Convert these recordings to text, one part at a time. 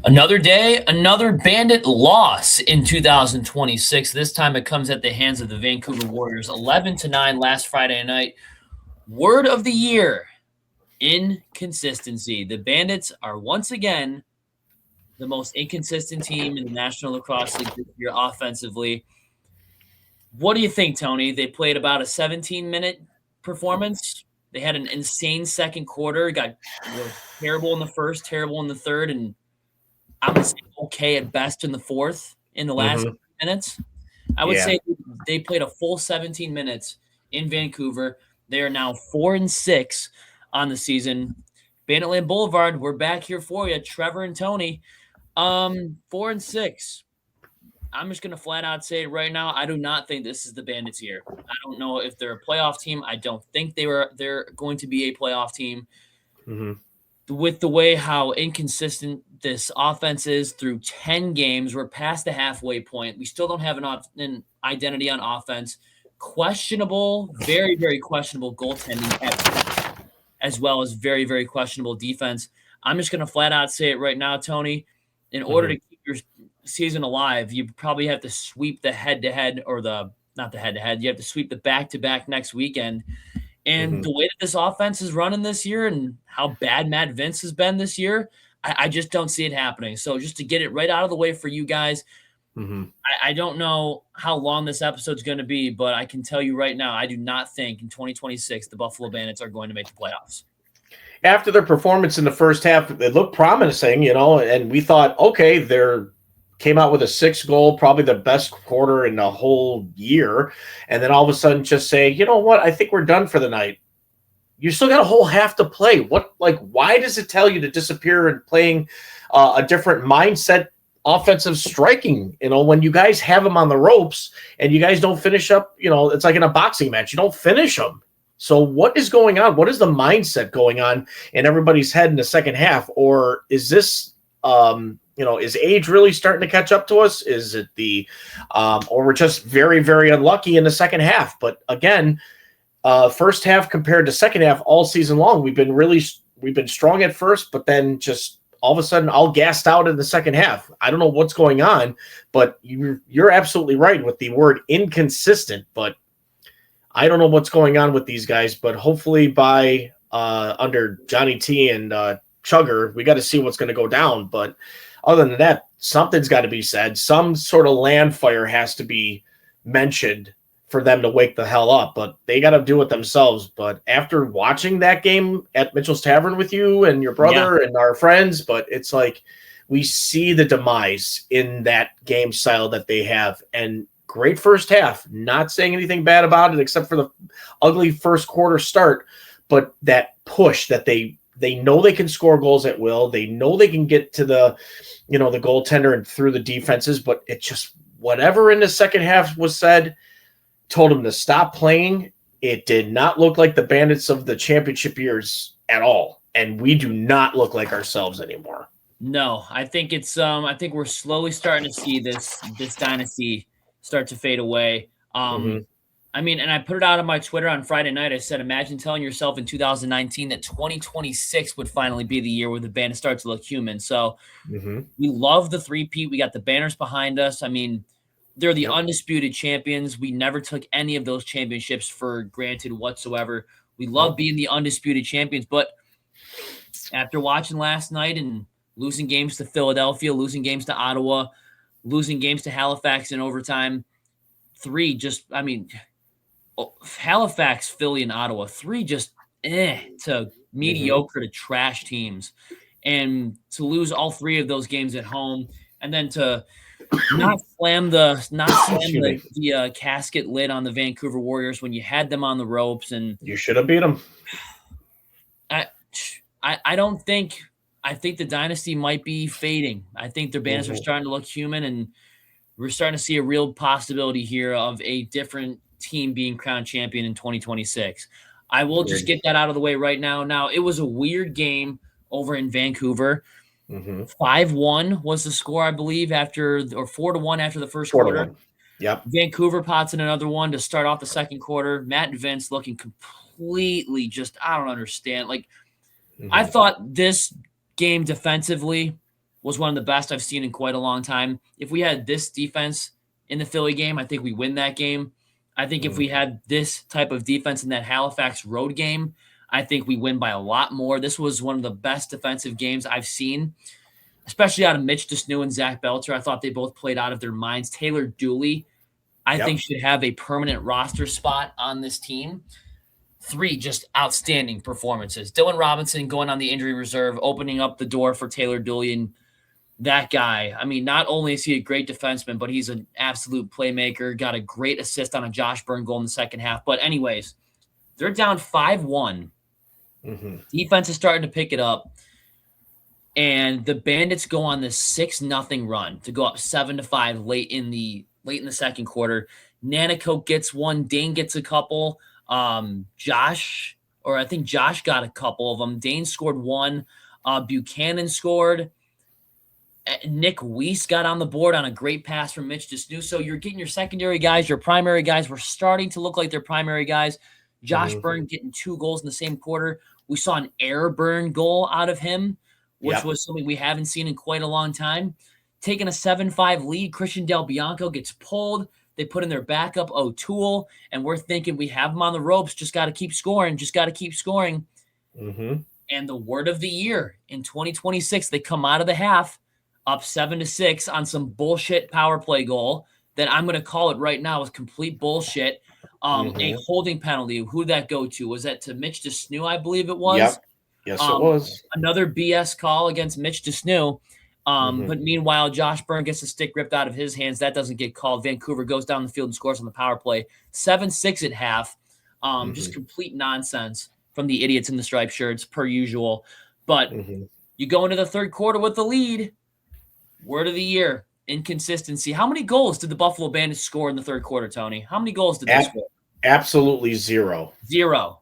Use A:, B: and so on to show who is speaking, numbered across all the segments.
A: Another day, another Bandit loss in 2026. This time it comes at the hands of the Vancouver Warriors, 11-9 last Friday night. Word of the year, inconsistency. The Bandits are once again the most inconsistent team in the National Lacrosse League this year offensively. What do you think, Tony? They played about a 17-minute performance. They had an insane second quarter, were terrible in the first, terrible in the third, and I would say okay at best in the fourth in the last minutes. I would say they played a full 17 minutes in Vancouver. They are now 4-6 on the season. Banditland Boulevard, we're back here for you. Trevor and Tony, 4-6. I'm just going to flat out say it right now. I do not think this is the Bandits here. I don't know if they're a playoff team. I don't think they're going to be a playoff team. With the way how inconsistent this offense is through 10 games, we're past the halfway point. We still don't have an identity on offense. Questionable, very, very questionable goaltending, as well as very, very questionable defense. I'm just going to flat out say it right now, Tony. In order to keep your season alive, you probably have to sweep the head-to-head or not the head-to-head. You have to sweep the back-to-back next weekend. And the way that this offense is running this year and how bad Matt Vince has been this year, I just don't see it happening. So just to get it right out of the way for you guys, I don't know how long this episode's going to be, but I can tell you right now, I do not think in 2026 the Buffalo Bandits are going to make the playoffs.
B: After their performance in the first half, it looked promising, and we thought, okay, they're came out with a 6-goal, probably the best quarter in the whole year. And then all of a sudden just say, you know what? I think we're done for the night. You still got a whole half to play. Why does it tell you to disappear and playing a different mindset, offensive striking, when you guys have them on the ropes and you guys don't finish up, it's like in a boxing match. You don't finish them. So what is going on? What is the mindset going on in everybody's head in the second half? Or is this, is age really starting to catch up to us? Is it or we're just very, very unlucky in the second half? But again, first half compared to second half all season long, we've been strong at first, but then just all of a sudden all gassed out in the second half. I don't know what's going on, but you're absolutely right with the word inconsistent, but I don't know what's going on with these guys, but hopefully by under Johnny T and Chugger, we got to see what's going to go down. But other than that, something's got to be said. Some sort of land fire has to be mentioned for them to wake the hell up, but they got to do it themselves. But after watching that game at Mitchell's Tavern with you and your brother and our friends, but it's like we see the demise in that game style that they have. And great first half, not saying anything bad about it except for the ugly first quarter start, but that push that they know they can score goals at will. They know they can get to the goaltender and through the defenses, but it just, whatever in the second half was said, told them to stop playing. It did not look like the Bandits of the championship years at all. And we do not look like ourselves anymore.
A: No, I think it's, I think we're slowly starting to see this dynasty start to fade away. I mean, and I put it out on my Twitter on Friday night. I said, imagine telling yourself in 2019 that 2026 would finally be the year where the Bandits start to look human. So we love the three-peat. We got the banners behind us. I mean, they're the undisputed champions. We never took any of those championships for granted whatsoever. We love being the undisputed champions. But after watching last night and losing games to Philadelphia, losing games to Ottawa, losing games to Halifax in overtime, Halifax, Philly, and Ottawa, 3 just to mediocre to trash teams. And to lose all 3 of those games at home and then to not slam the casket lid on the Vancouver Warriors when you had them on the ropes. And
B: you should have beat them.
A: I think the dynasty might be fading. I think their Bandits are starting to look human, and we're starting to see a real possibility here of a different team being crowned champion in 2026. I will just get that out of the way right now. Now, it was a weird game over in Vancouver. 5-1 was the score, I believe, or 4-1 after the first quarter.
B: Yep.
A: Vancouver pots in another one to start off the second quarter. Matt Vince looking completely just, I don't understand. I thought this game defensively was one of the best I've seen in quite a long time. If we had this defense in the Philly game, I think we win that game. I think if we had this type of defense in that Halifax road game, I think we win by a lot more. This was one of the best defensive games I've seen, especially out of Mitch Desnew and Zach Belcher. I thought they both played out of their minds. Taylor Dooley, I think, should have a permanent roster spot on this team. 3 just outstanding performances. Dylan Robinson going on the injury reserve, opening up the door for Taylor Dooley. And that guy, I mean, not only is he a great defenseman, but he's an absolute playmaker. Got a great assist on a Josh Byrne goal in the second half. But anyways, they're down 5-1. Defense is starting to pick it up. And the Bandits go on this 6-0 run to go up 7-5 late in the second quarter. Nanakoke gets one. Dane gets a couple. Josh got a couple of them. Dane scored one. Buchanan scored. Nick Weiss got on the board on a great pass from Mitch Desnew. So you're getting your secondary guys, your primary guys were starting to look like their primary guys. Josh Byrne getting 2 goals in the same quarter. We saw an air burn goal out of him, which was something we haven't seen in quite a long time. Taking a 7-5 lead, Christian Del Bianco gets pulled. They put in their backup O'Toole, and we're thinking we have him on the ropes. Just got to keep scoring. And the word of the year in 2026, they come out of the half up 7-6 on some bullshit power play goal that I'm going to call it right now is complete bullshit. A holding penalty. Who'd that go to? Was that to Mitch Desnew, I believe it was?
B: Yep. Yes, it was.
A: Another BS call against Mitch Desnew. But meanwhile, Josh Byrne gets the stick ripped out of his hands. That doesn't get called. Vancouver goes down the field and scores on the power play. 7-6 at half. Just complete nonsense from the idiots in the striped shirts, per usual. But you go into the third quarter with the lead. Word of the year, inconsistency. How many goals did the Buffalo Bandits score in the third quarter, Tony? How many goals did they score?
B: Absolutely 0.
A: 0.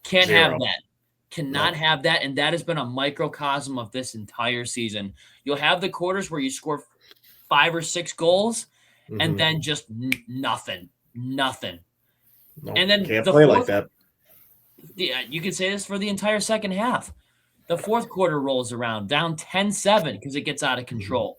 A: Can't have that. Cannot have that, and that has been a microcosm of this entire season. You'll have the quarters where you score 5 or 6 goals, and then just nothing.
B: No,
A: And then
B: can't play like that.
A: Yeah, you could say this for the entire second half. The fourth quarter rolls around, down 10-7 because it gets out of control.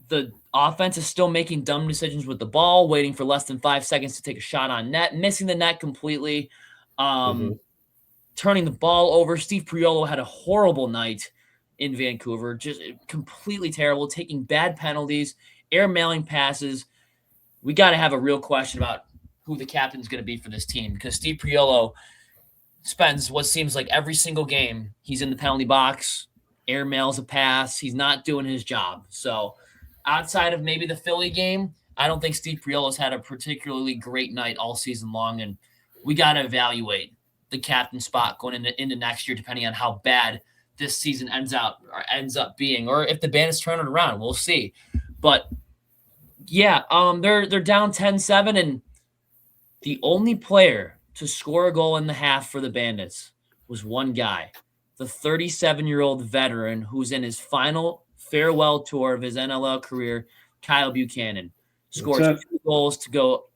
A: The offense is still making dumb decisions with the ball, waiting for less than 5 seconds to take a shot on net, missing the net completely, turning the ball over. Steve Priolo had a horrible night in Vancouver, just completely terrible, taking bad penalties, airmailing passes. We got to have a real question about who the captain's going to be for this team because Steve Priolo spends what seems like every single game he's in the penalty box, airmails a pass. He's not doing his job. So outside of maybe the Philly game, I don't think Steve Priolo's had a particularly great night all season long, and we got to evaluate the captain spot going into next year, depending on how bad this season ends up being, or if the Bandits turn it around. We'll see. But yeah, they're down 10-7, and the only player to score a goal in the half for the Bandits was one guy, the 37-year-old veteran who's in his final farewell tour of his NLL career, Kyle Buchanan. Scores 2 goals to go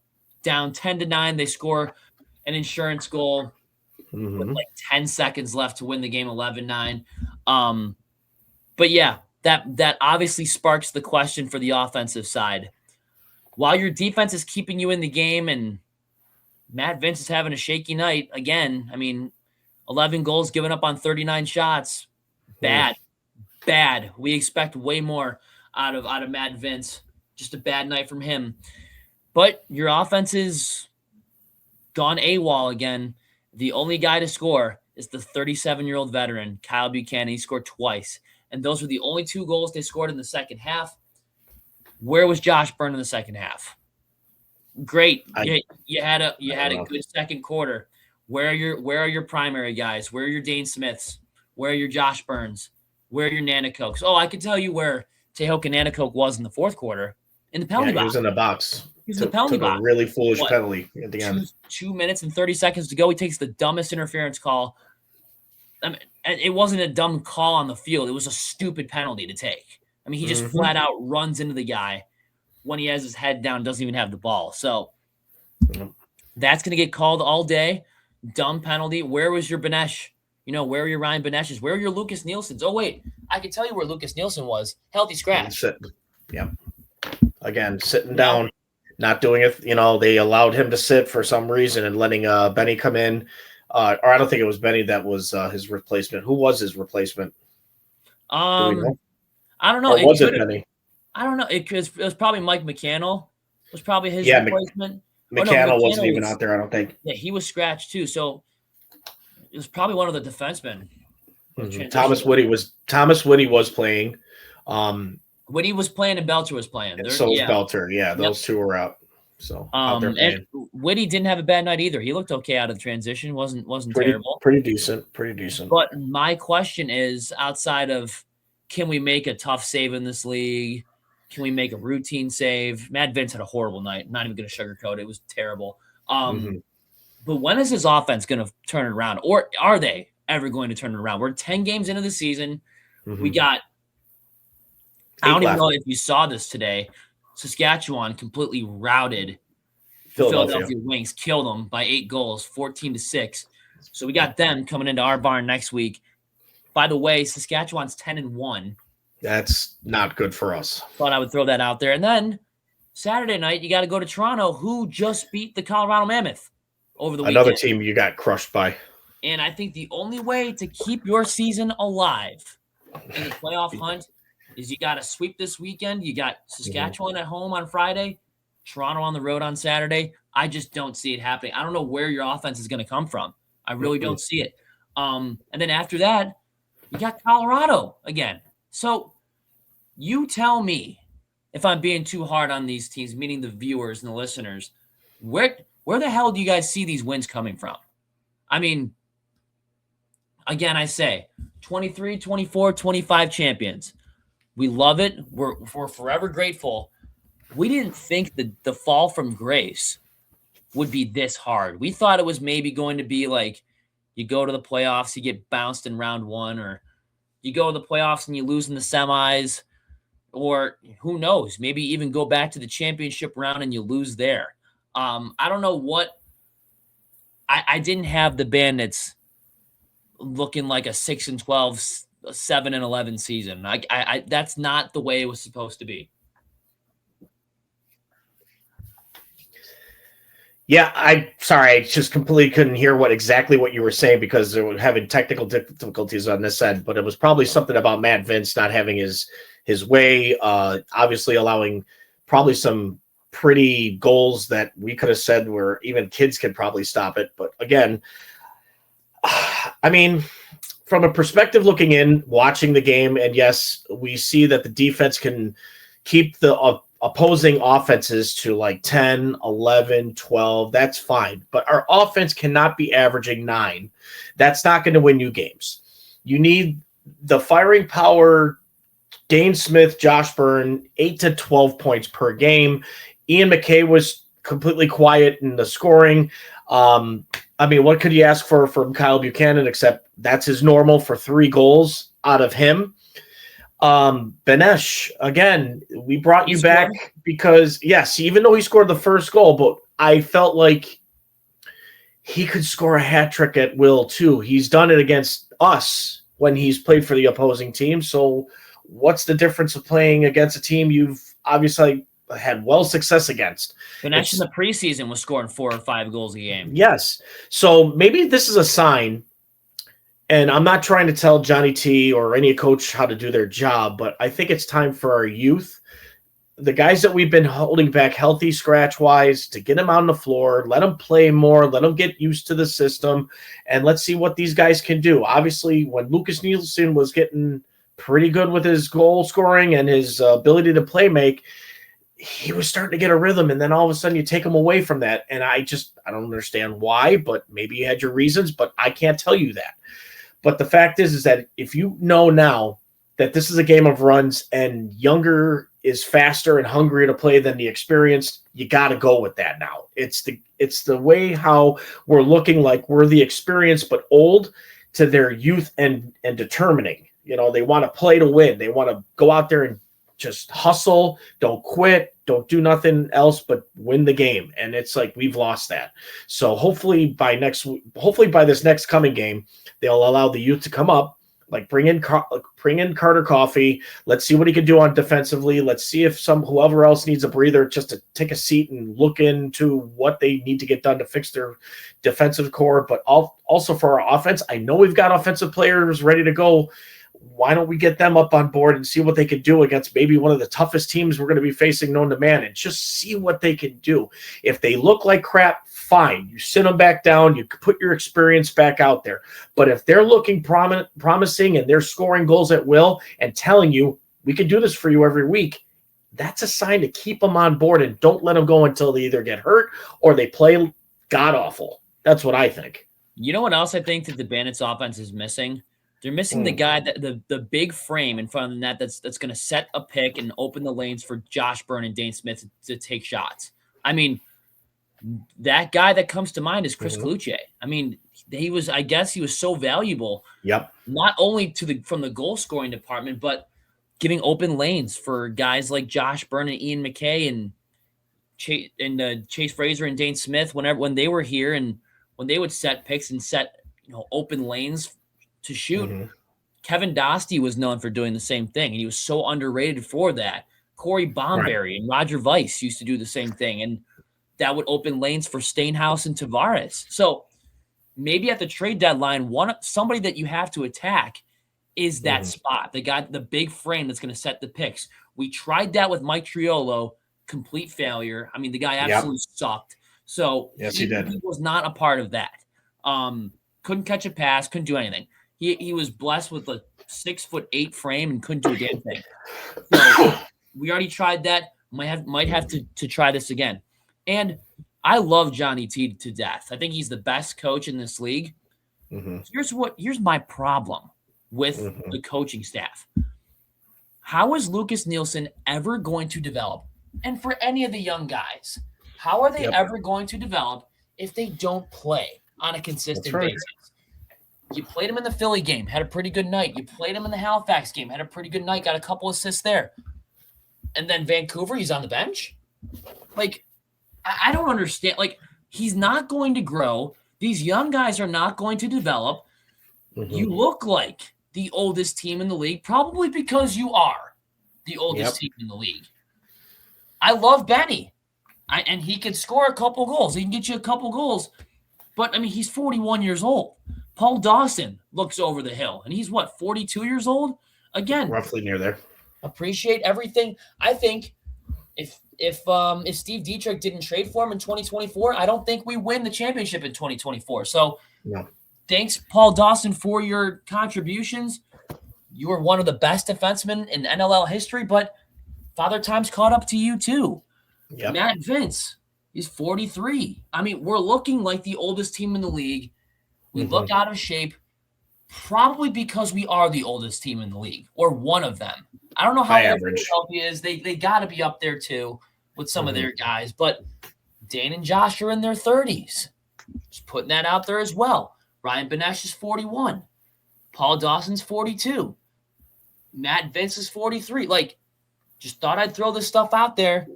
A: down 10-9. They score an insurance goal with like 10 seconds left to win the game 11-9. But yeah, that obviously sparks the question for the offensive side. While your defense is keeping you in the game and Matt Vince is having a shaky night again, I mean, 11 goals given up on 39 shots. Bad. We expect way more out of Matt Vince. Just a bad night from him. But your offense is gone AWOL again. The only guy to score is the 37-year-old veteran, Kyle Buchanan. He scored twice. And those were the only 2 goals they scored in the second half. Where was Josh Byrne in the second half? Great. You had a good second quarter. Where are your primary guys? Where are your Dane Smiths? Where are your Josh Byrnes? Where are your Nanakokes? Oh, I can tell you where Tehoka Nanakoke was in the fourth quarter. In the penalty box.
B: He was in the box.
A: He was in the penalty box.
B: A really foolish penalty at the end.
A: 2 minutes and 30 seconds to go. He takes the dumbest interference call. I mean, it wasn't a dumb call on the field. It was a stupid penalty to take. I mean, he just flat out runs into the guy when he has his head down, doesn't even have the ball. So that's going to get called all day. Dumb penalty. Where was your Benesh Where are your Ryan Beneshes? Where are your Lucas Nielsen's? Oh, wait, I can tell you where Lucas Nielsen was. Healthy scratch.
B: Yep. Again, sitting down, not doing it. They allowed him to sit for some reason and letting Benny come in. Or I don't think it was Benny that was his replacement. Who was his replacement? Do we know?
A: I don't know.
B: Or was it Benny?
A: I don't know. It was probably Mike McCannell. Was probably his replacement.
B: McCannell wasn't even out there, I don't think.
A: Yeah, he was scratched too. So it was probably one of the defensemen.
B: Mm-hmm. Thomas Whitty was playing.
A: Whitty was playing and Belcher was playing.
B: Was Belcher. Yeah, those two were out. So
A: and Whitty didn't have a bad night either. He looked okay out of the transition. wasn't terrible.
B: Pretty decent.
A: But my question is, outside of, can we make a tough save in this league? Can we make a routine save? Matt Vince had a horrible night. Not even going to sugarcoat it. It was terrible. But when is his offense going to turn it around? Or are they ever going to turn it around? We're 10 games into the season. We got – I don't even know if you saw this today. Saskatchewan completely routed Philadelphia Wings, killed them by 8 goals, 14-6. So we got them coming into our barn next week. By the way, Saskatchewan's 10-1.
B: That's not good for us.
A: Thought I would throw that out there. And then Saturday night, you got to go to Toronto, who just beat the Colorado Mammoth over the weekend.
B: Another team you got crushed by.
A: And I think the only way to keep your season alive in the playoff hunt is you got to sweep this weekend. You got Saskatchewan at home on Friday, Toronto on the road on Saturday. I just don't see it happening. I don't know where your offense is going to come from. I really don't see it. And then after that, you got Colorado again. So you tell me if I'm being too hard on these teams, meaning the viewers and the listeners, where the hell do you guys see these wins coming from? I mean, again, I say 23, 24, 25 champions. We love it. We're forever grateful. We didn't think the fall from grace would be this hard. We thought it was maybe going to be like you go to the playoffs, you get bounced in round 1, or you go to the playoffs and you lose in the semis, or who knows, maybe even go back to the championship round and you lose there. I don't know what – I didn't have the Bandits looking like a 6-12, 7-11 season. I that's not the way it was supposed to be.
B: Yeah, I just completely couldn't hear exactly what you were saying because they were having technical difficulties on this end, but it was probably something about Matt Vince not having his way, obviously allowing probably some pretty goals that we could have said were even kids could probably stop it. But again, I mean, from a perspective looking in, watching the game, and yes, we see that the defense can keep the opposing offenses to like 10, 11, 12. That's fine. But our offense cannot be averaging 9. That's not going to win you games. You need the firing power. Dane Smith, Josh Byrne, 8 to 12 points per game. Ian McKay was completely quiet in the scoring. I mean, what could you ask for from Kyle Buchanan except that's his normal for 3 goals out of him? Benesh, again, we brought you back because, yes, even though he scored the first goal, but I felt like he could score a hat trick at will too. He's done it against us when he's played for the opposing team. So what's the difference of playing against a team you've obviously had success against?
A: Benesh in the preseason was scoring 4 or 5 goals a game.
B: Yes. So maybe this is a sign. And I'm not trying to tell Johnny T or any coach how to do their job, but I think it's time for our youth, the guys that we've been holding back healthy scratch-wise, to get them out on the floor, let them play more, let them get used to the system, and let's see what these guys can do. Obviously, when Lucas Nielsen was getting pretty good with his goal scoring and his ability to play make, he was starting to get a rhythm, and then all of a sudden you take him away from that, and I don't understand why, but maybe you had your reasons, but I can't tell you that. But the fact is that if you know now that this is a game of runs and younger is faster and hungrier to play than the experienced, you got to go with that now. It's the way how we're looking like we're the experienced but old to their youth and determining. You know, they want to play to win. They want to go out there and just hustle, don't quit, don't do nothing else but win the game. And it's like we've lost that. So hopefully by this next coming game, they'll allow the youth to come up, like bring in Carter Coffey. Let's see what he can do on defensively. Let's see if whoever else needs a breather just to take a seat and look into what they need to get done to fix their defensive core. But also for our offense, I know we've got offensive players ready to go. Why don't we get them up on board and see what they can do against maybe one of the toughest teams we're going to be facing known to man, and just see what they can do. If they look like crap, fine. You sit them back down. You put your experience back out there. But if they're looking promising and they're scoring goals at will and telling you, we can do this for you every week, that's a sign to keep them on board and don't let them go until they either get hurt or they play god-awful. That's what I think.
A: You know what else I think that the Bandits offense is missing? They're missing the guy, the big frame in front of the net that's going to set a pick and open the lanes for Josh Byrne and Dane Smith to take shots. I mean, that guy that comes to mind is Chris Cloutier. I mean, he was so valuable.
B: Yep.
A: Not only from the goal scoring department, but giving open lanes for guys like Josh Byrne and Ian McKay and Chase Fraser and Dane Smith when they were here and when they would set picks and set open lanes to shoot. Kevin Dostie was known for doing the same thing, and he was so underrated for that. Corey Bomberry and Roger Weiss used to do the same thing, and that would open lanes for Steinhaus and Tavares. So maybe at the trade deadline, somebody that you have to attack is that spot, the big frame that's going to set the picks. We tried that with Mike Triolo, complete failure. I mean, the guy absolutely sucked. So
B: yes, he did.
A: He was not a part of that. Couldn't catch a pass, couldn't do anything. He was blessed with a 6'8" frame and couldn't do a damn thing. So we already tried that. Might have to try this again. And I love Johnny T to death. I think he's the best coach in this league. Here's my problem with the coaching staff. How is Lucas Nielsen ever going to develop? And for any of the young guys, how are they ever going to develop if they don't play on a consistent basis? You played him in the Philly game, had a pretty good night. You played him in the Halifax game, had a pretty good night, got a couple assists there. And then Vancouver, he's on the bench? Like, I don't understand. Like, he's not going to grow. These young guys are not going to develop. You look like the oldest team in the league, probably because you are the oldest team in the league. I love Benny. And he can score a couple goals. He can get you a couple goals. But, I mean, he's 41 years old. Paul Dawson looks over the hill, and he's, 42 years old? Again.
B: Roughly near there.
A: Appreciate everything. I think if Steve Dietrich didn't trade for him in 2024, I don't think we win the championship in 2024. So thanks, Paul Dawson, for your contributions. You were one of the best defensemen in NLL history, but Father Time's caught up to you too. Matt Vince, he's 43. I mean, we're looking like the oldest team in the league. We look out of shape, probably because we are the oldest team in the league, or one of them. I don't know how Philadelphia is. They got to be up there too with some of their guys. But Dane and Josh are in their 30s. Just putting that out there as well. Ryan Benesh is 41. Paul Dawson's 42. Matt Vince is 43. Like, just thought I'd throw this stuff out there.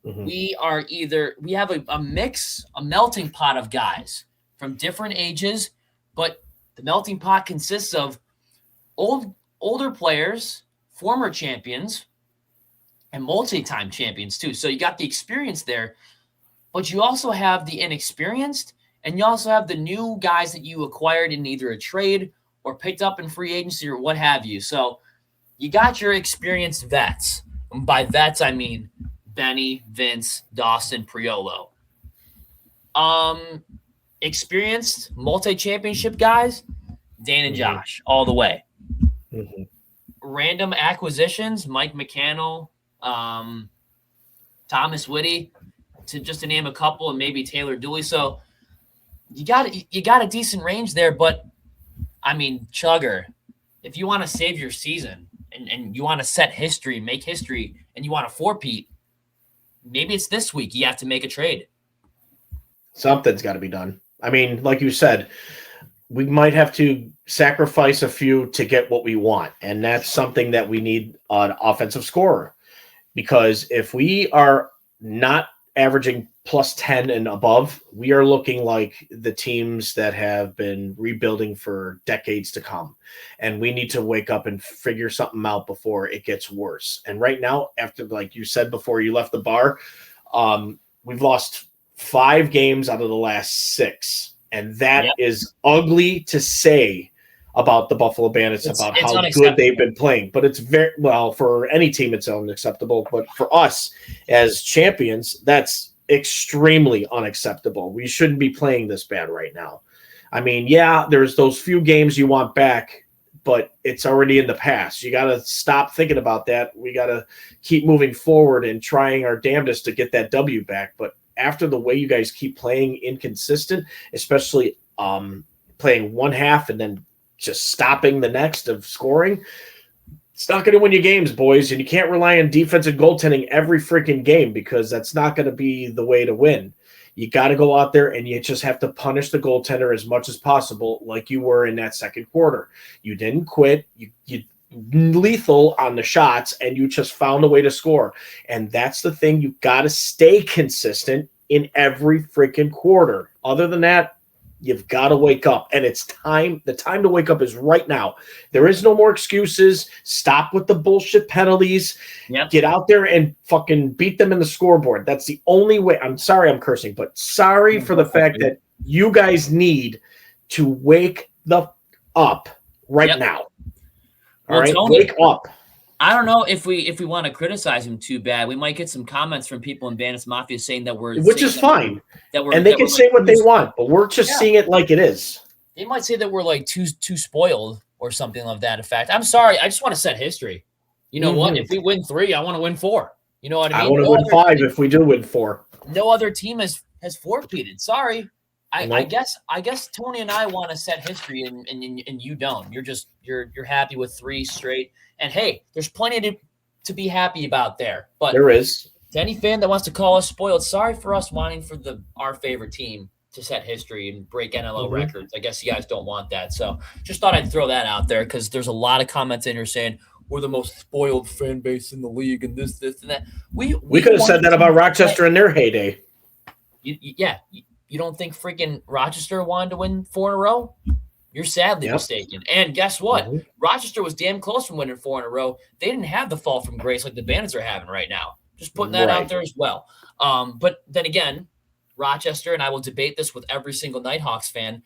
A: We have a mix, a melting pot of guys from different ages, but the melting pot consists of older players, former champions, and multi-time champions too. So you got the experience there, but you also have the inexperienced, and you also have the new guys that you acquired in either a trade or picked up in free agency or what have you. So you got your experienced vets. And by vets, I mean Benny, Vince, Dawson, Priolo. Experienced multi-championship guys, Dane and Josh, all the way. Random acquisitions, Mike McCannell, Thomas Whitty, to name a couple, and maybe Taylor Dooley. So you got a decent range there, but I mean, Chugger, if you want to save your season and you want to set history, make history, and you want to four-peat, maybe it's this week you have to make a trade.
B: Something's got to be done. I mean, like you said, we might have to sacrifice a few to get what we want, and that's something that we need an offensive scorer. because if we are not averaging plus 10 and above, we are looking like the teams that have been rebuilding for decades to come. And we need to wake up and figure something out before it gets worse. And right now, after, like you said before you left the bar, we've lost 5 games out of the last 6. And that is ugly to say about the Buffalo Bandits, about how good they've been playing. But it's very, well, for any team, it's unacceptable. But for us as champions, that's extremely unacceptable. We shouldn't be playing this bad right now. I mean, yeah, there's those few games you want back, but it's already in the past. You got to stop thinking about that. We got to keep moving forward and trying our damnedest to get that W back. But after the way you guys keep playing inconsistent, especially playing one half and then just stopping the next of scoring, it's not going to win you games, boys. And you can't rely on defensive goaltending every freaking game, because that's not going to be the way to win. You got to go out there and you just have to punish the goaltender as much as possible, like you were in that second quarter. You didn't quit. You lethal on the shots, and you just found a way to score. And that's the thing. You got to stay consistent in every freaking quarter. Other than that, you've got to wake up, and it's time. The time to wake up is right now. There is no more excuses. Stop with the bullshit penalties. Get out there and fucking beat them in the scoreboard. That's the only way. I'm sorry I'm cursing, but sorry for the fact that you guys need to wake the up right now. All right,
A: Tony,
B: wake up.
A: I don't know if we want to criticize him too bad. We might get some comments from people in Bandits Mafia saying that
B: which is fine. And they can say what they want, but we're just seeing it like it is.
A: They might say that we're like too spoiled or something of that effect. I'm sorry. I just want to set history. You know what? If we win 3, I want to win 4. You know what I mean?
B: I want to win 5 if we do win 4.
A: No other team has forfeited. Sorry. I guess Tony and I want to set history, and you don't. You're happy with 3 straight. And hey, there's plenty to be happy about there. But
B: there is.
A: To any fan that wants to call us spoiled, sorry for us wanting for our favorite team to set history and break NLO records. I guess you guys don't want that. So just thought I'd throw that out there, because there's a lot of comments in here saying we're the most spoiled fan base in the league and this, and that. We
B: could have said that about Rochester in their heyday.
A: You don't think freaking Rochester wanted to win 4 in a row? You're sadly mistaken. And guess what? Rochester was damn close from winning 4 in a row. They didn't have the fall from grace like the Bandits are having right now. Just putting that out there as well. But then again, Rochester, and I will debate this with every single Nighthawks fan,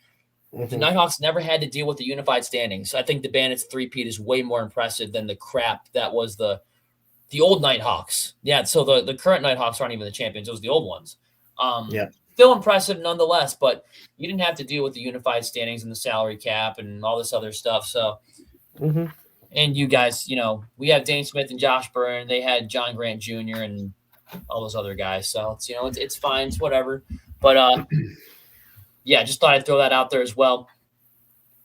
A: the Nighthawks never had to deal with the unified standings. So I think the Bandits 3-peat is way more impressive than the crap that was the old Nighthawks. Yeah, so the current Nighthawks aren't even the champions. It was the old ones. Still impressive nonetheless, but you didn't have to deal with the unified standings and the salary cap and all this other stuff. So, and you guys, we have Dane Smith and Josh Byrne. They had John Grant Jr. and all those other guys. So it's fine. It's whatever. But just thought I'd throw that out there as well.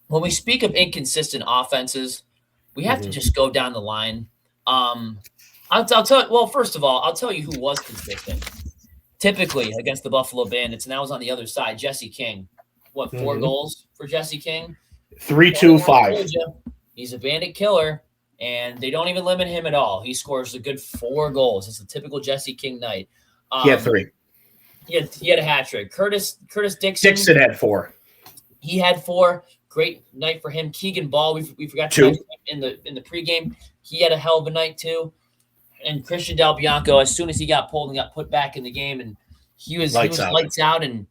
A: When we speak of inconsistent offenses, we have to just go down the line. I'll tell. Well, first of all, I'll tell you who was consistent. Typically against the Buffalo Bandits, and that was on the other side, Jesse King. 4 goals for Jesse King?
B: 3-2-5.
A: He's a Bandit killer, and they don't even limit him at all. He scores a good 4 goals. It's a typical Jesse King night.
B: He had 3.
A: He had a hat trick. Curtis Dixon.
B: Dixon had 4.
A: He had 4. Great night for him. Keegan Ball, we forgot to mention in the pregame. He had a hell of a night too. And Christian Del Bianco, as soon as he got pulled and got put back in the game, and he was lights out. And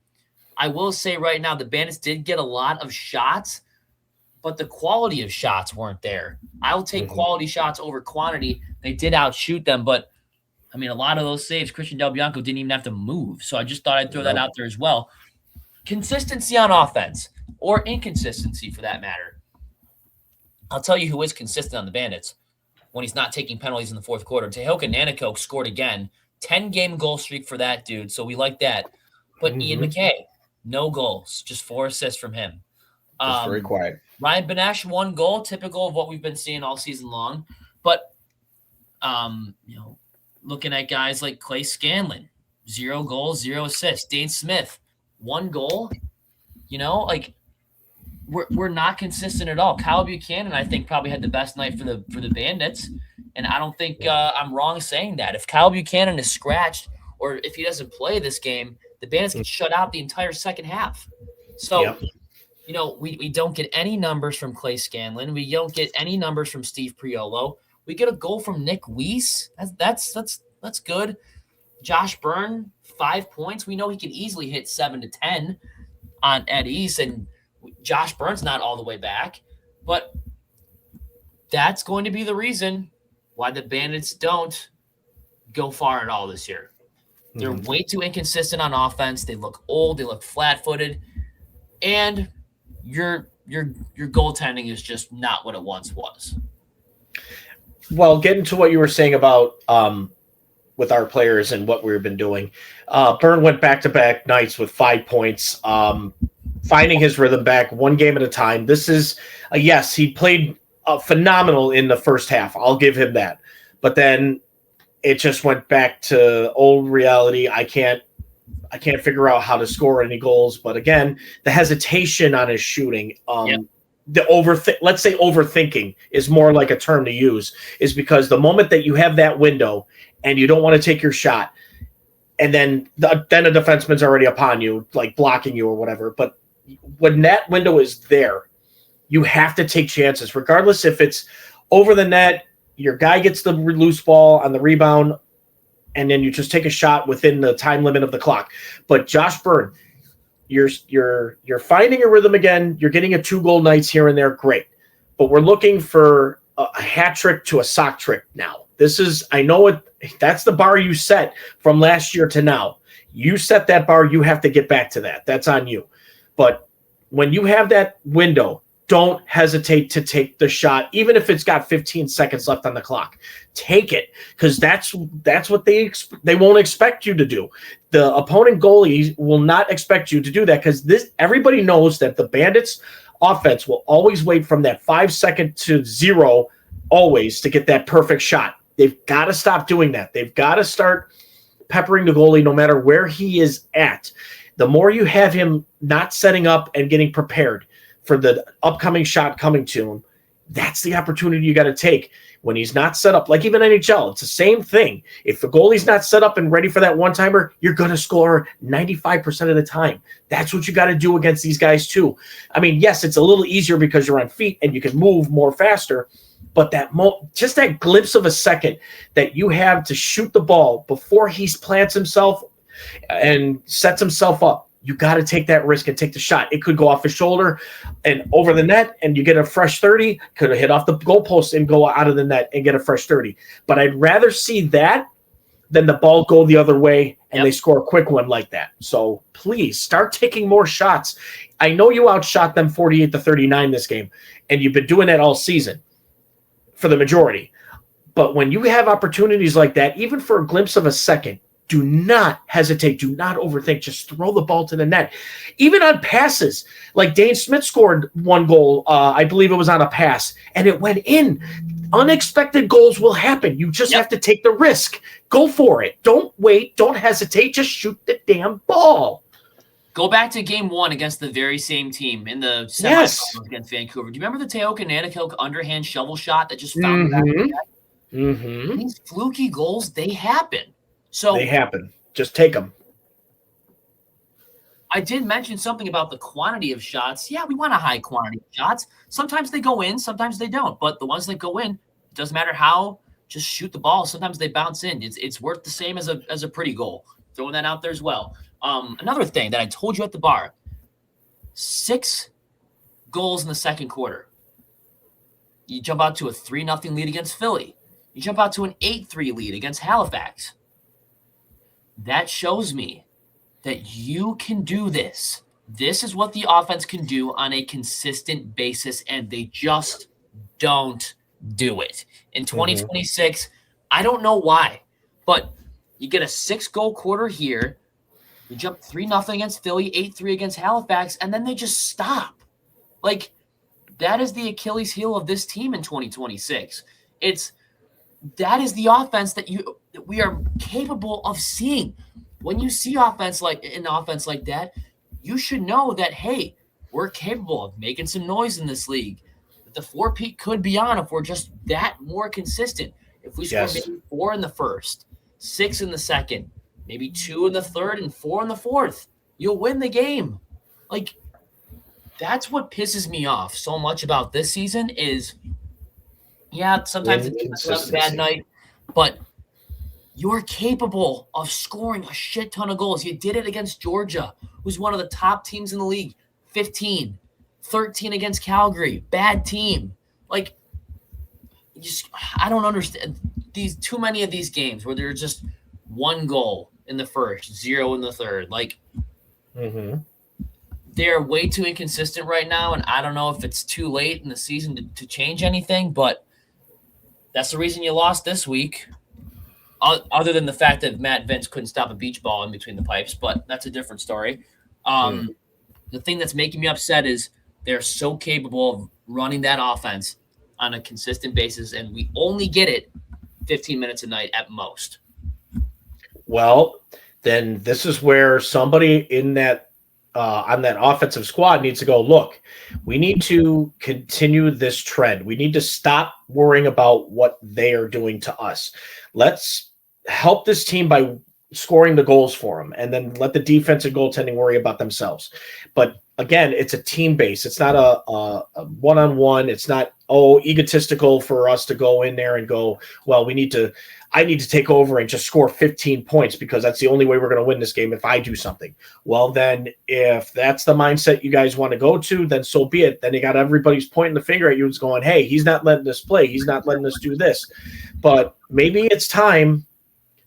A: I will say right now, the Bandits did get a lot of shots, but the quality of shots weren't there. I'll take quality shots over quantity. They did outshoot them, but I mean, a lot of those saves, Christian Del Bianco didn't even have to move. So I just thought I'd throw that out there as well. Consistency on offense, or inconsistency for that matter. I'll tell you who is consistent on the Bandits when he's not taking penalties in the fourth quarter. Tehoka Nanticoke scored again. 10-game goal streak for that dude, so we like that. But Ian McKay, no goals, just 4 assists from him.
B: Just very quiet.
A: Ryan Benesh, 1 goal, typical of what we've been seeing all season long. But, looking at guys like Clay Scanlon, 0 goals, 0 assists. Dane Smith, 1 goal. We're not consistent at all. Kyle Buchanan, I think, probably had the best night for the Bandits. And I don't think I'm wrong saying that. If Kyle Buchanan is scratched or if he doesn't play this game, the Bandits get shut out the entire second half. So, we don't get any numbers from Clay Scanlon. We don't get any numbers from Steve Priolo. We get a goal from Nick Weiss. That's good. Josh Byrne, 5 points. We know he can easily hit 7 to 10 at East, and Josh Byrne's not all the way back. But that's going to be the reason why the Bandits don't go far at all this year. They're way too inconsistent on offense. They look old. They look flat-footed. And your goaltending is just not what it once was.
B: Well, getting to what you were saying about with our players and what we've been doing, Byrne went back-to-back nights with 5 points, finding his rhythm back one game at a time. This is yes, he played phenomenal in the first half. I'll give him that. But then it just went back to old reality. I can't figure out how to score any goals. But again, the hesitation on his shooting, let's say overthinking is more like a term to use, is because the moment that you have that window and you don't want to take your shot, and then a defenseman's already upon you, like blocking you or whatever. But when that window is there, you have to take chances, regardless if it's over the net, your guy gets the loose ball on the rebound, and then you just take a shot within the time limit of the clock. But Josh Byrne, you're finding a rhythm again. You're getting a 2-goal nights here and there. Great. But we're looking for a hat trick to a sock trick now. I know that's the bar you set from last year to now. You set that bar. You have to get back to that. That's on you. But when you have that window, don't hesitate to take the shot, even if it's got 15 seconds left on the clock. Take it, because that's what they won't expect you to do. The opponent goalie will not expect you to do that, because everybody knows that the Bandits offense will always wait from that 5 second to 0 always to get that perfect shot. They've got to stop doing that. They've got to start peppering the goalie no matter where he is at. The more you have him not setting up and getting prepared for the upcoming shot coming to him, that's the opportunity you got to take. When he's not set up, like even NHL, it's the same thing. If the goalie's not set up and ready for that one-timer, you're going to score 95% of the time. That's what you got to do against these guys too. I mean, yes, it's a little easier because you're on feet and you can move more faster, but just that glimpse of a second that you have to shoot the ball before he plants himself and sets himself up, you got to take that risk and take the shot. It could go off his shoulder and over the net, and you get a fresh 30. Could have hit off the goalpost and go out of the net and get a fresh 30. But I'd rather see that than the ball go the other way and they score a quick one like that. So please start taking more shots. I know you outshot them 48-39 this game, and you've been doing that all season for the majority. But when you have opportunities like that, even for a glimpse of a second, do not hesitate. Do not overthink. Just throw the ball to the net. Even on passes, like Dane Smith scored 1 goal. I believe it was on a pass, and it went in. Unexpected goals will happen. You just have to take the risk. Go for it. Don't wait. Don't hesitate. Just shoot the damn ball.
A: Go back to game 1 against the very same team in the semifinals against Vancouver. Do you remember the Teo Kananakil underhand shovel shot that just found the back of the net? These fluky goals, they happen. So
B: they happen. Just take them.
A: I did mention something about the quantity of shots. Yeah, we want a high quantity of shots. Sometimes they go in, sometimes they don't. But the ones that go in, it doesn't matter how, just shoot the ball. Sometimes they bounce in. It's worth the same as a pretty goal. Throwing that out there as well. Another thing that I told you at the bar, 6 goals in the second quarter. You jump out to a 3-0 lead against Philly. You jump out to an 8-3 lead against Halifax. That shows me that you can do this. This is what the offense can do on a consistent basis, and they just don't do it. In 2026, I don't know why, but you get a 6-goal quarter here. You jump 3-0 against Philly, 8-3 against Halifax, and then they just stop. Like, that is the Achilles heel of this team in 2026. That is the offense that we are capable of seeing. When you see an offense like that, you should know that, hey, we're capable of making some noise in this league. The 4-peat could be on if we're just that more consistent. if we score maybe 4 in the first, 6 in the second, maybe 2 in the third, and 4 in the fourth, you'll win the game. Like, that's what pisses me off so much about this season is, sometimes it's have a bad night, but you're capable of scoring a shit ton of goals. You did it against Georgia, who's one of the top teams in the league. 15, 13 against Calgary. Bad team. Like, I don't understand too many of these games where there's just 1 goal in the first, 0 in the third. Like, they're way too inconsistent right now, and I don't know if it's too late in the season to change anything, but that's the reason you lost this week. Other than the fact that Matt Vince couldn't stop a beach ball in between the pipes, but that's a different story. The thing that's making me upset is they're so capable of running that offense on a consistent basis, and we only get it 15 minutes a night at most.
B: Well, then this is where somebody in that on that offensive squad needs to go, look, we need to continue this trend. We need to stop worrying about what they are doing to us. Let's help this team by scoring the goals for them, and then let the defense and goaltending worry about themselves. But again, it's a team base. It's not a one-on-one. It's not, egotistical for us to go in there and go, well, I need to take over and just score 15 points because that's the only way we're going to win this game if I do something. Well, then if that's the mindset you guys want to go to, then so be it. Then you got everybody's pointing the finger at you and going, hey, he's not letting us play. He's not letting us do this. But maybe it's time.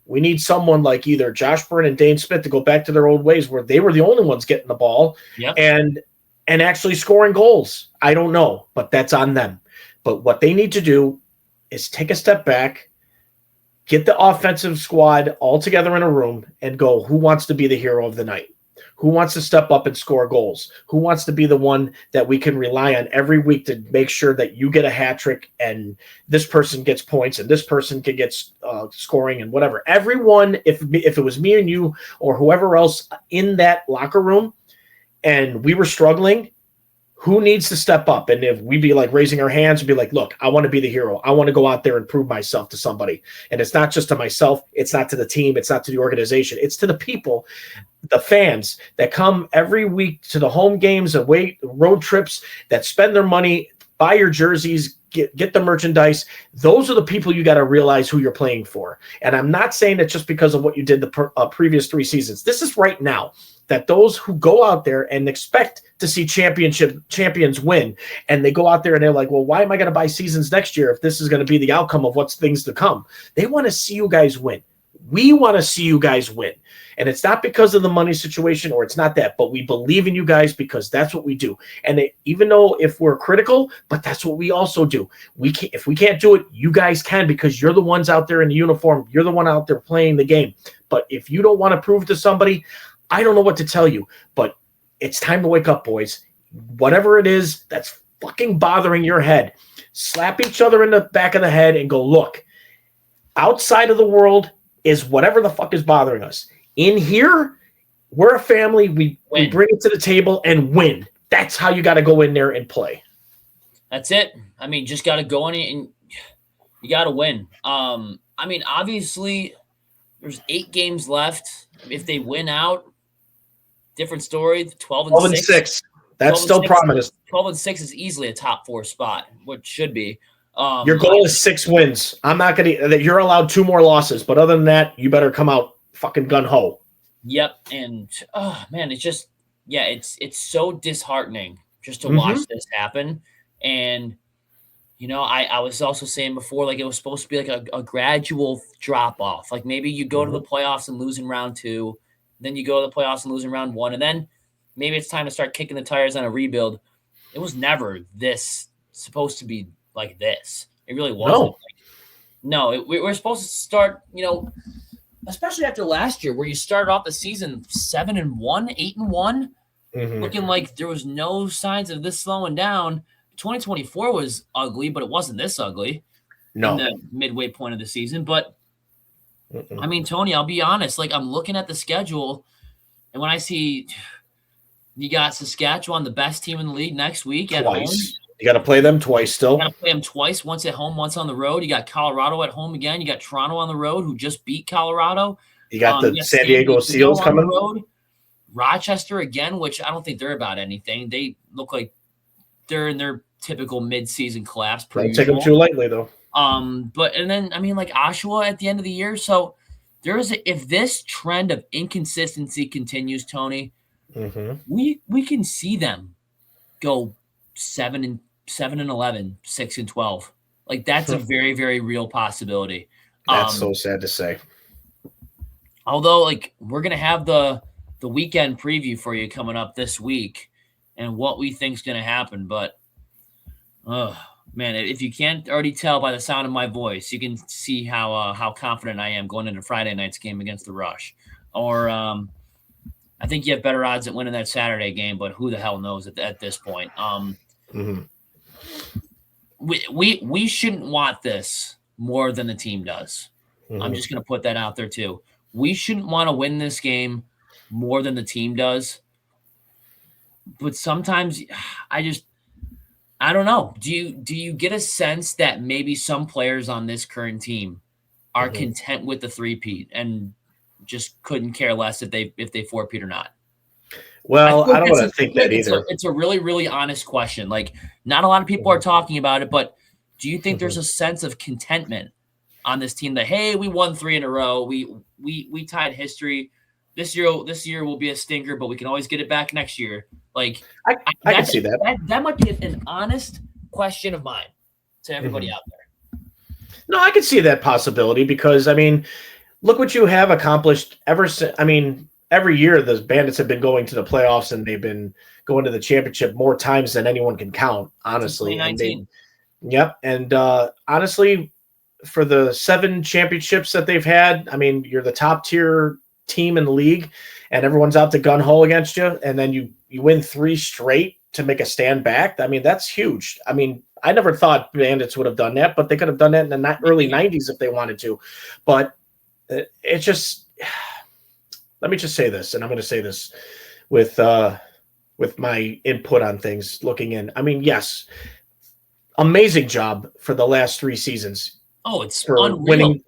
B: We need someone like either Josh Byrne and Dane Smith to go back to their old ways where they were the only ones getting the ball and actually scoring goals. I don't know, but that's on them. But what they need to do is take a step back, get the offensive squad all together in a room and go, who wants to be the hero of the night? Who wants to step up and score goals? Who wants to be the one that we can rely on every week to make sure that you get a hat trick and this person gets points and this person can get scoring and whatever. Everyone, if it was me and you or whoever else in that locker room and we were struggling, who needs to step up? And if we'd be like raising our hands and be like, look, I want to be the hero. I want to go out there and prove myself to somebody. And it's not just to myself. It's not to the team. It's not to the organization. It's to the people, the fans that come every week to the home games, away road trips, that spend their money, buy your jerseys, get the merchandise. Those are the people you got to realize who you're playing for. And I'm not saying that just because of what you did the previous 3 seasons. This is right now. That those who go out there and expect to see champions win, and they go out there and they're like, well, why am I going to buy seasons next year if this is going to be the outcome of what's things to come? They want to see you guys win. We want to see you guys win. And it's not because of the money situation or it's not that, but we believe in you guys because that's what we do. And even though if we're critical, but that's what we also do. If we can't do it, you guys can because you're the ones out there in the uniform. You're the one out there playing the game. But if you don't want to prove to somebody, I don't know what to tell you, but it's time to wake up, boys. Whatever it is that's fucking bothering your head, slap each other in the back of the head and go, look, outside of the world is whatever the fuck is bothering us. In here, we're a family. We bring it to the table and win. That's how you got to go in there and play.
A: That's it. I mean, just got to go in and you got to win. I mean, obviously, there's 8 games left. If they win out, different story. 12 and 6.
B: That's still prominent.
A: 12 and 6 is easily a top 4 spot, which should be.
B: Your goal is 6 wins. I'm not going to – you're allowed 2 more losses. But other than that, you better come out fucking gun-ho.
A: Yep. And, oh, man, it's just – yeah, it's so disheartening just to watch this happen. And, you know, I was also saying before, like, it was supposed to be like a gradual drop-off. Like, maybe you go to the playoffs and lose in round 2. Then you go to the playoffs and lose in round 1. And then maybe it's time to start kicking the tires on a rebuild. It was never supposed to be like this. It really wasn't. We're supposed to start, you know, especially after last year where you started off the season 7-1, 8-1, looking like there was no signs of this slowing down. 2024 was ugly, but it wasn't this ugly in the midway point of the season. But I mean, Tony, I'll be honest. Like, I'm looking at the schedule, and when I see you got Saskatchewan, the best team in the league, next week at home,
B: You got to play them twice still.
A: You got to play them twice, once at home, once on the road. You got Colorado at home again. You got Toronto on the road, who just beat Colorado.
B: You got the San Diego Seals coming.
A: On the road. Rochester again, which I don't think they're about anything. They look like they're in their typical mid-season collapse.
B: Don't take them too lightly, though.
A: But and then I mean, like Oshawa at the end of the year. So if this trend of inconsistency continues, Tony, we can see them go 7-11, 6-12. Like that's a very, very real possibility.
B: That's so sad to say.
A: Although, like, we're gonna have the weekend preview for you coming up this week, and what we think is gonna happen. But, man, if you can't already tell by the sound of my voice, you can see how confident I am going into Friday night's game against the Rush. Or I think you have better odds at winning that Saturday game, but who the hell knows at this point? We shouldn't want this more than the team does. I'm just going to put that out there too. We shouldn't want to win this game more than the team does. But sometimes I don't know. Do you get a sense that maybe some players on this current team are content with the three-peat and just couldn't care less if they four-peat or not?
B: Well, I don't want to think that either.
A: It's a really, really honest question. Like, not a lot of people are talking about it, but do you think there's a sense of contentment on this team that, hey, we won 3 in a row, we tied history. This year will be a stinker, but we can always get it back next year. Like,
B: I can see that.
A: That might be an honest question of mine to everybody out there.
B: No, I can see that possibility because, I mean, look what you have accomplished ever since. I mean, every year the Bandits have been going to the playoffs and they've been going to the championship more times than anyone can count, honestly.
A: 2019.
B: And honestly, for the 7 championships that they've had, I mean, you're the top tier team in the league and everyone's out to gun hole against you. And then you win 3 straight to make a stand back. I mean, that's huge. I mean, I never thought Bandits would have done that, but they could have done that in the early 90s if they wanted to. But it's just, let me just say this, and I'm going to say this with my input on things looking in. I mean, yes, amazing job for the last 3 seasons.
A: Oh, it's
B: for
A: unreal.
B: Winning.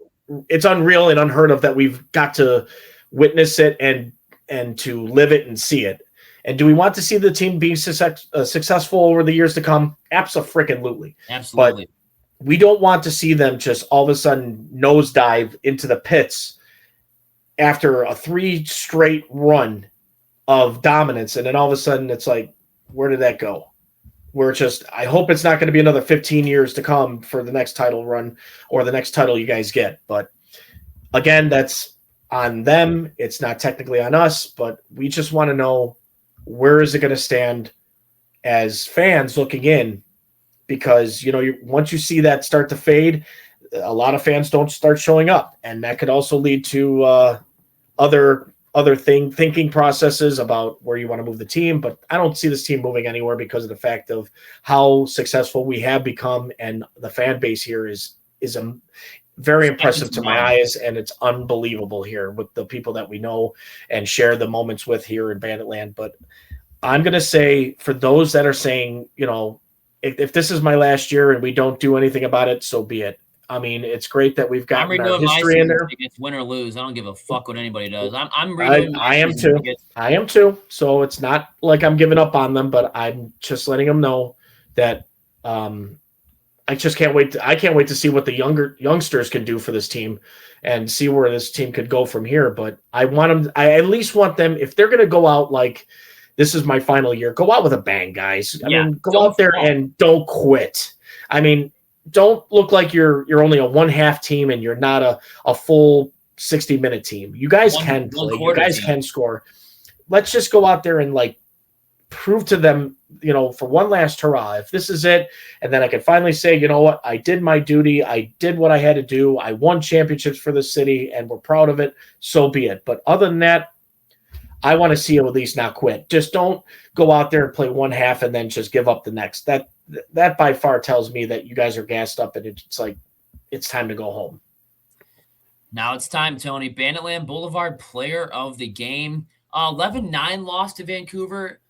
B: It's unreal and unheard of that we've got to witness it and to live it and see it. And do we want to see the team be successful over the years to come? Absolutely.
A: Absolutely.
B: But we don't want to see them just all of a sudden nosedive into the pits after a 3 straight run of dominance. And then all of a sudden it's like, where did that go? I hope it's not going to be another 15 years to come for the next title run or the next title you guys get. But again, that's on them. It's not technically on us, but we just want to know, where is it going to stand as fans looking in? Because, once you see that start to fade, a lot of fans don't start showing up. And that could also lead to other thinking processes about where you want to move the team. But I don't see this team moving anywhere because of the fact of how successful we have become. And the fan base here is very impressive to my eyes. And it's unbelievable here with the people that we know and share the moments with here in Banditland. But I'm going to say, for those that are saying, if this is my last year and we don't do anything about it, so be it. I mean, it's great that we've got our history in there.
A: It's win or lose. I don't give a fuck what anybody does. I
B: am too. I am too. So it's not like I'm giving up on them, but I'm just letting them know that I just can't wait. I can't wait to see what the youngsters can do for this team and see where this team could go from here. But I at least want them, if they're going to go out like, this is my final year, go out with a bang, guys. I mean, go out there and don't quit. I mean, don't look like you're only a 1/2 team and you're not a full 60-minute team. You guys can play. You guys can score. Let's just go out there and prove to them, for one last hurrah, if this is it, and then I can finally say, you know what, I did my duty. I did what I had to do. I won championships for the city and we're proud of it. So be it. But other than that, I want to see you at least not quit. Just don't go out there and play 1/2 and then just give up the next. That by far tells me that you guys are gassed up and it's like, it's time to go home.
A: Now it's time, Tony. Banditland Boulevard player of the game. 11-9 loss to Vancouver.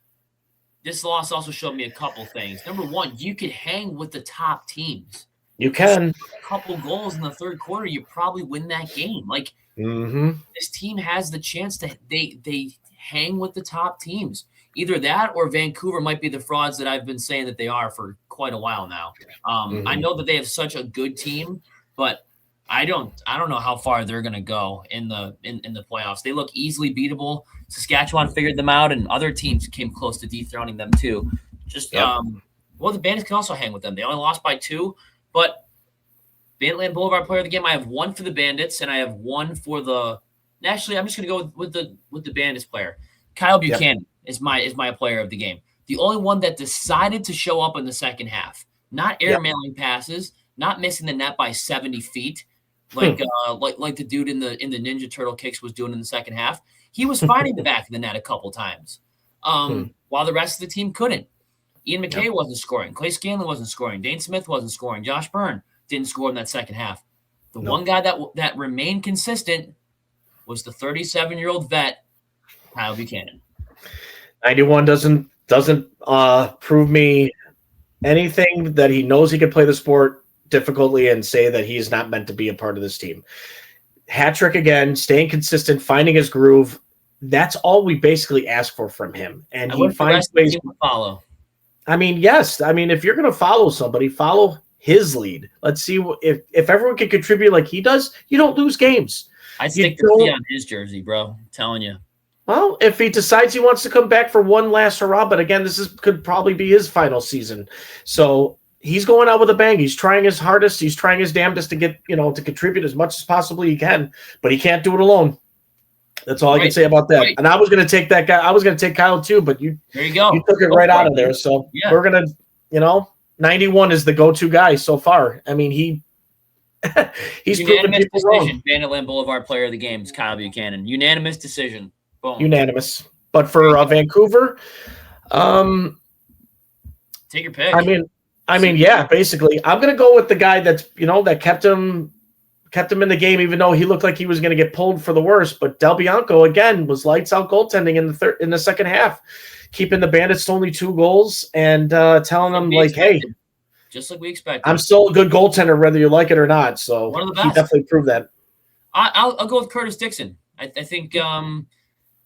A: this loss also showed me a couple things. Number one, you could hang with the top teams.
B: You can.
A: A couple goals in the third quarter, you probably win that game. Like this team has the chance to they hang with the top teams. Either that or Vancouver might be the frauds that I've been saying that they are for quite a while now. I know that they have such a good team, but I don't know how far they're going to go in the playoffs. They look easily beatable. Saskatchewan figured them out, and other teams came close to dethroning them too. Just the Bandits can also hang with them. They only lost by 2, but Banditland Boulevard player of the game, I have 1 for the Bandits, and I have 1 for the. Actually, I'm just going to go with the Bandits player. Kyle Buchanan is my player of the game. The only one that decided to show up in the second half, not airmailing passes, not missing the net by 70 feet, like the dude in the Ninja Turtle kicks was doing in the second half. He was finding the back of the net a couple times, while the rest of the team couldn't. Ian McKay wasn't scoring. Clay Scanlon wasn't scoring. Dane Smith wasn't scoring. Josh Byrne didn't score in that second half. The one guy that remained consistent was the 37-year-old vet, Kyle Buchanan.
B: 91 doesn't prove me anything that he knows he can play the sport difficultly and say that he's not meant to be a part of this team. Hat trick again, staying consistent, finding his groove. That's all we basically ask for from him. And he finds ways to
A: follow.
B: I mean, yes. I mean, if you're going to follow somebody, follow his lead. Let's see if everyone can contribute like he does, you don't lose games.
A: I'd stick the C on his jersey, bro. I'm telling you.
B: Well, if he decides he wants to come back for one last hurrah, but again, could probably be his final season. So he's going out with a bang. He's trying his hardest. He's trying his damnedest to get, to contribute as much as possibly he can, but he can't do it alone. That's all I can say about that. Right. And I was going to take that guy. I was going to take Kyle too, but there you go. You took it right out of there. So we're going to, 91 is the go-to guy so far. I mean, he's proven people wrong.
A: Banditland Boulevard player of the game is Kyle Buchanan. Unanimous decision. Boom.
B: Unanimous. But for Vancouver,
A: take your pick.
B: I mean, yeah, basically, I'm going to go with the guy that's, that kept him in the game, even though he looked like he was going to get pulled for the worst. But Del Bianco, again, was lights out goaltending in the second half, keeping the Bandits to only 2 goals and telling them, like, hey,
A: just like we expected.
B: I'm still a good goaltender, whether you like it or not. So
A: one of the best.
B: He definitely proved that.
A: I'll go with Curtis Dixon. I think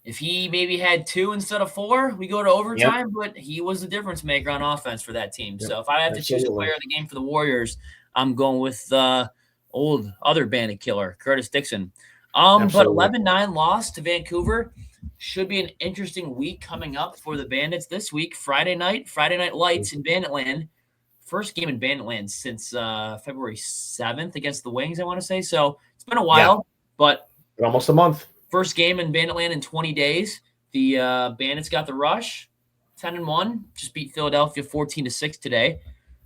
A: if he maybe had 2 instead of 4, we go to overtime, but he was the difference maker on offense for that team. So if I have to choose a player of the game for the Warriors, I'm going with old other Bandit killer, Curtis Dixon. But 11-9 loss to Vancouver. Should be an interesting week coming up for the Bandits this week. Friday night lights in Banditland. First game in Banditland since February 7th against the Wings, I want to say. So it's been a while, but
B: almost a month.
A: First game in Banditland in 20 days. The Bandits got the rush, 10-1. Just beat Philadelphia 14-6 today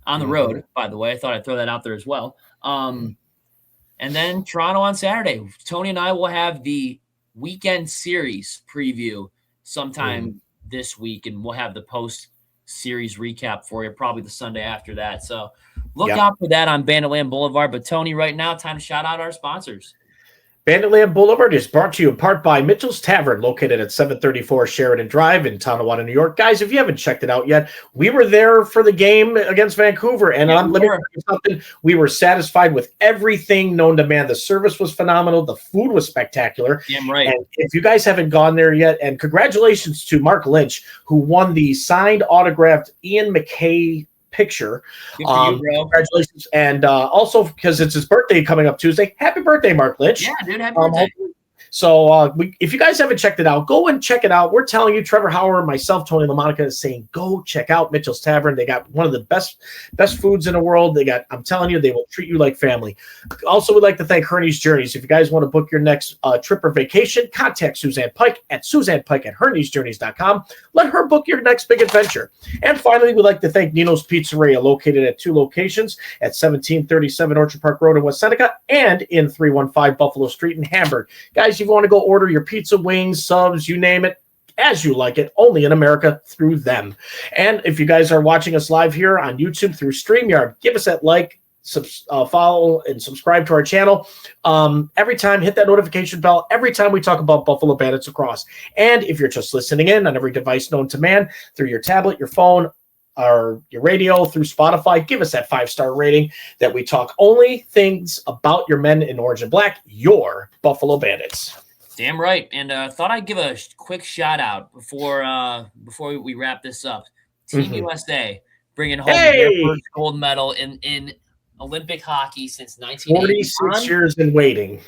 A: on the road, by the way. I thought I'd throw that out there as well. And then Toronto on Saturday. Tony and I will have the weekend series preview sometime this week, and we'll have the post-series recap for you probably the Sunday after that. So look out for that on Banditland Boulevard. But, Tony, right now, time to shout out our sponsors.
B: Banditland Boulevard is brought to you in part by Mitchell's Tavern, located at 734 Sheridan Drive in Tonawanda, New York. Guys, if you haven't checked it out yet, we were there for the game against Vancouver, and let me tell you something. We were satisfied with everything known to man. The service was phenomenal. The food was spectacular.
A: Damn right.
B: And if you guys haven't gone there yet, and congratulations to Mark Lynch, who won the signed, autographed Ian McKay picture. Congratulations. And also, because it's his birthday coming up Tuesday, happy birthday, Mark Lynch.
A: Yeah, dude, happy birthday.
B: So if you guys haven't checked it out, go and check it out. We're telling you, Trevor Hauer, myself, Tony LaMonica is saying, go check out Mitchell's Tavern. They got one of the best foods in the world. I'm telling you, they will treat you like family. Also, we'd like to thank Herney's Journeys. If you guys want to book your next trip or vacation, contact Suzanne Pike at SuzannePike@Herney'sJourneys.com. Let her book your next big adventure. And finally, we'd like to thank Nino's Pizzeria, located at 2 locations at 1737 Orchard Park Road in West Seneca and in 315 Buffalo Street in Hamburg. Guys, if you want to go order your pizza, wings, subs, you name it, as you like it, only in America through them. And if you guys are watching us live here on YouTube through StreamYard, give us that like, follow and subscribe to our channel. Every time, hit that notification bell every time we talk about Buffalo Bandits across. And if you're just listening in on every device known to man, through your tablet, your phone, or your radio, through Spotify, give us that 5-star rating that we talk only things about your men in orange and black, your Buffalo Bandits.
A: Damn right. And thought I'd give a quick shout out before we wrap this up. Team USA bringing home their first gold medal in Olympic hockey since 1980.
B: 46 years in waiting.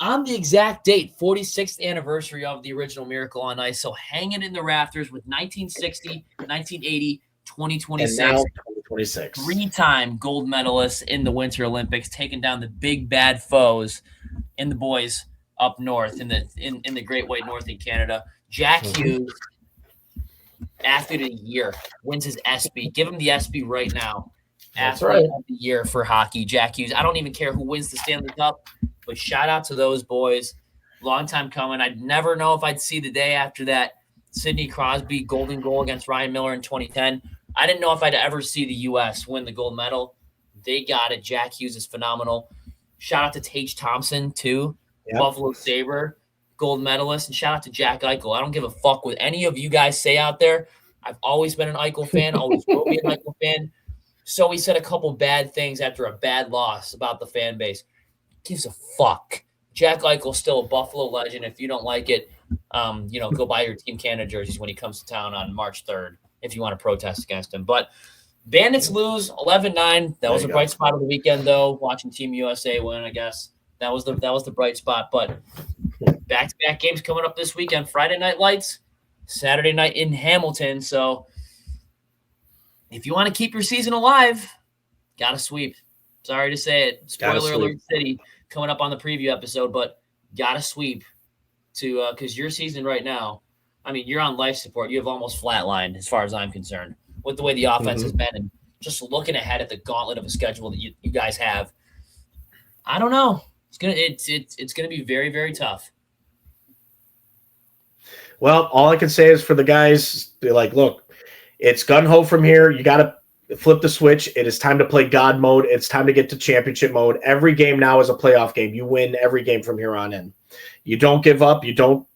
A: On the exact date, 46th anniversary of the original Miracle on Ice. So hanging in the rafters with 1960, 1980, 2026.
B: And now 2026.
A: 3-time gold medalists in the Winter Olympics, taking down the big bad foes in the boys up north in the Great White North in Canada. Jack Hughes, athlete of the year, wins his ESPY. Give him the ESPY right now.
B: That's
A: athlete
B: right.
A: of the year for hockey, Jack Hughes. I don't even care who wins the Stanley Cup, but shout out to those boys. Long time coming. I'd never know if I'd see the day after that Sidney Crosby golden goal against Ryan Miller in 2010. I didn't know if I'd ever see the U.S. win the gold medal. They got it. Jack Hughes is phenomenal. Shout out to Tage Thompson, too. Yep. Buffalo Sabre, gold medalist. And shout out to Jack Eichel. I don't give a fuck what any of you guys say out there. I've always been an Eichel fan. Always will be an Eichel fan. So he said a couple bad things after a bad loss about the fan base. Gives a fuck. Jack Eichel's still a Buffalo legend. If you don't like it, go buy your Team Canada jerseys when he comes to town on March 3rd if you want to protest against him. But Bandits lose 11-9. That was a bright spot of the weekend, though, watching Team USA win, I guess. That was the bright spot. But back-to-back games coming up this weekend. Friday Night Lights, Saturday night in Hamilton. So if you want to keep your season alive, got to sweep. Sorry to say it. Spoiler alert city coming up on the preview episode, but got to sweep to because your season right now, I mean, you're on life support. You have almost flatlined as far as I'm concerned with the way the offense has been and just looking ahead at the gauntlet of a schedule that you guys have. I don't know. It's gonna be very, very tough.
B: Well, all I can say is for the guys, be like, look, it's gun-ho from here. You got to flip the switch. It is time to play God mode. It's time to get to championship mode. Every game now is a playoff game. You win every game from here on in. You don't give up. You don't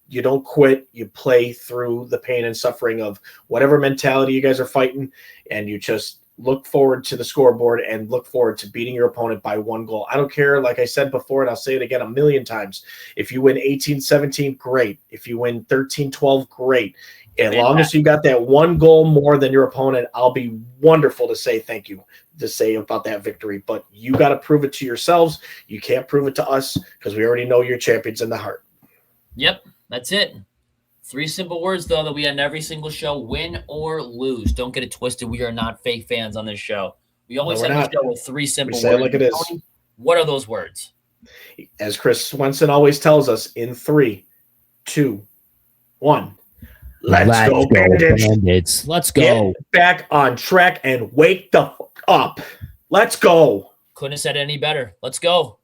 B: quit. You play through the pain and suffering of whatever mentality you guys are fighting, and you just look forward to the scoreboard and look forward to beating your opponent by 1 goal. I don't care, like I said before, and I'll say it again a million times. If you win 18-17, great. If you win 13-12, great. As long as you got that 1 goal more than your opponent, I'll be wonderful to say thank you, to say about that victory. But you got to prove it to yourselves. You can't prove it to us because we already know you're champions in the heart.
A: Yep, that's it. 3 simple words, though, that we end every single show: win or lose. Don't get it twisted. We are not fake fans on this show. We always end the show with 3 simple words.
B: Say it like it is.
A: Tony, what are those words?
B: As Chris Swenson always tells us, in 3, 2, 1. Let's go, Bandits.
A: Let's go.
B: Get back on track and wake the fuck up. Let's go.
A: Couldn't have said it any better. Let's go.